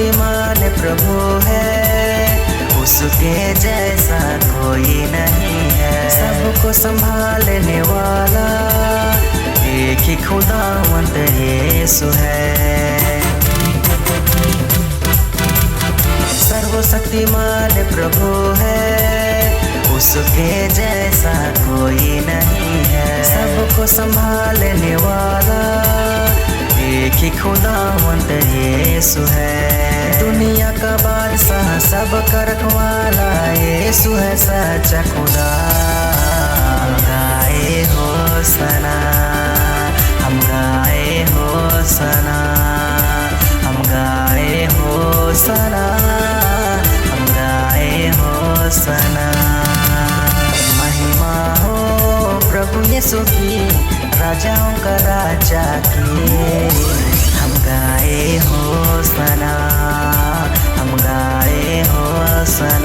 सर्वशक्तिमान प्रभु है, उसके जैसा कोई नहीं है। सबको संभालने वाला एक ही खुदावंत यीशु है। सर्वशक्तिमान प्रभु है, उसके जैसा कोई नहीं है। सबको संभालने वाला एक ही खुदावंत यीशु है। दुनिया का बादशाह सब का रखवाला यीशु है सच्चा खुदा। हम गाए होसना, हम गाए होसना, हम गाए होसना, हम गाए होसना। महिमा हो प्रभु यीशु की, राजाओं का राजा की। हम गाए होसना, हम गाए होसना।